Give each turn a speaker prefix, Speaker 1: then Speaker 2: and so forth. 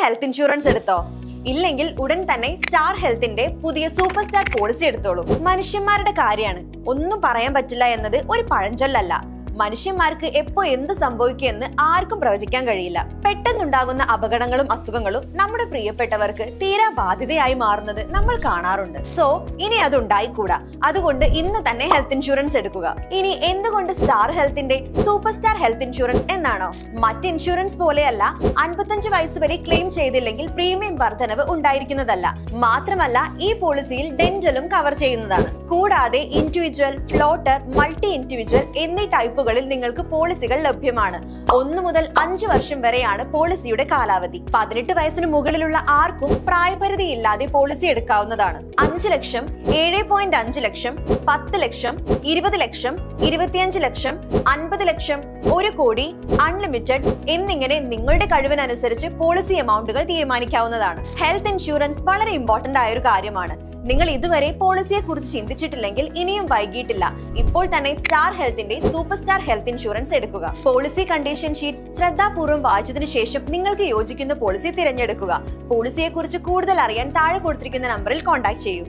Speaker 1: Health insurance എടുത്തോ? ഇല്ലെങ്കിൽ ഉടൻ തന്നെ സ്റ്റാർ ഹെൽത്തിന്റെ പുതിയ സൂപ്പർ സ്റ്റാർ പോളിസി എടുത്തോളൂ. മനുഷ്യന്മാരുടെ കാര്യമാണ്, ഒന്നും പറയാൻ പറ്റില്ല എന്നത് ഒരു പഴഞ്ചൊല്ലല്ല. മനുഷ്യന്മാർക്ക് എപ്പോ എന്ത് സംഭവിക്കുമെന്ന് ആർക്കും പ്രവചിക്കാൻ കഴിയില്ല. പെട്ടെന്നുണ്ടാകുന്ന അപകടങ്ങളും അസുഖങ്ങളും നമ്മുടെ പ്രിയപ്പെട്ടവർക്ക് തീരാ ബാധ്യതയായി മാറുന്നത് നമ്മൾ കാണാറുണ്ട്. സോ ഇനി അത് ഉണ്ടായിക്കൂടാ. അതുകൊണ്ട് ഇന്ന് തന്നെ ഹെൽത്ത് ഇൻഷുറൻസ് എടുക്കുക. ഇനി എന്തുകൊണ്ട് സ്റ്റാർ ഹെൽത്തിന്റെ സൂപ്പർ സ്റ്റാർ ഹെൽത്ത് ഇൻഷുറൻസ് എന്നാണോ? മറ്റ് ഇൻഷുറൻസ് പോലെയല്ല 55 വയസ്സ് വരെ ക്ലെയിം ചെയ്തില്ലെങ്കിൽ പ്രീമിയം വർധനവ് ഉണ്ടായിരിക്കുന്നതല്ല. മാത്രമല്ല ഈ പോളിസിയിൽ ഡെന്റലും കവർ ചെയ്യുന്നതാണ്. കൂടാതെ ഇൻഡിവിജ്വൽ, ഫ്ലോട്ടർ, മൾട്ടി ഇൻഡിവിജ്വൽ എന്നീ ടൈപ്പുകളിൽ നിങ്ങൾക്ക് പോളിസികൾ ലഭ്യമാണ്. 1 മുതൽ 5 വർഷം വരെയാണ് പോളിസിയുടെ കാലാവധി. 18 വയസ്സിന് മുകളിലുള്ള ആർക്കും പ്രായപരിധി ഇല്ലാതെ പോളിസി എടുക്കാവുന്നതാണ്. 5 ലക്ഷം, 7.5 ലക്ഷം, 10 ലക്ഷം, 20 ലക്ഷം, 25 ലക്ഷം, 50 ലക്ഷം, 1 കോടി, അൺലിമിറ്റഡ് എന്നിങ്ങനെ നിങ്ങളുടെ കഴിവിനനുസരിച്ച് പോളിസി എമൗണ്ടുകൾ തീരുമാനിക്കാവുന്നതാണ്. ഹെൽത്ത് ഇൻഷുറൻസ് വളരെ ഇമ്പോർട്ടന്റ് ആയ ഒരു കാര്യമാണ്. നിങ്ങൾ ഇതുവരെ പോളിസിയെ കുറിച്ച് ചിന്തിച്ചിട്ടില്ലെങ്കിൽ ഇനിയും വൈകിട്ടില്ല. ഇപ്പോൾ തന്നെ സ്റ്റാർ ഹെൽത്തിന്റെ സൂപ്പർ സ്റ്റാർ ഹെൽത്ത് ഇൻഷുറൻസ് എടുക്കുക. പോളിസി കണ്ടീഷൻ ഷീറ്റ് ശ്രദ്ധാപൂർവ്വം വായിച്ചതിനു ശേഷം നിങ്ങൾക്ക് യോജിക്കുന്ന പോളിസി തിരഞ്ഞെടുക്കുക. പോളിസിയെ കുറിച്ച് കൂടുതൽ അറിയാൻ താഴെ കൊടുത്തിരിക്കുന്ന നമ്പറിൽ കോൺടാക്ട് ചെയ്യൂ.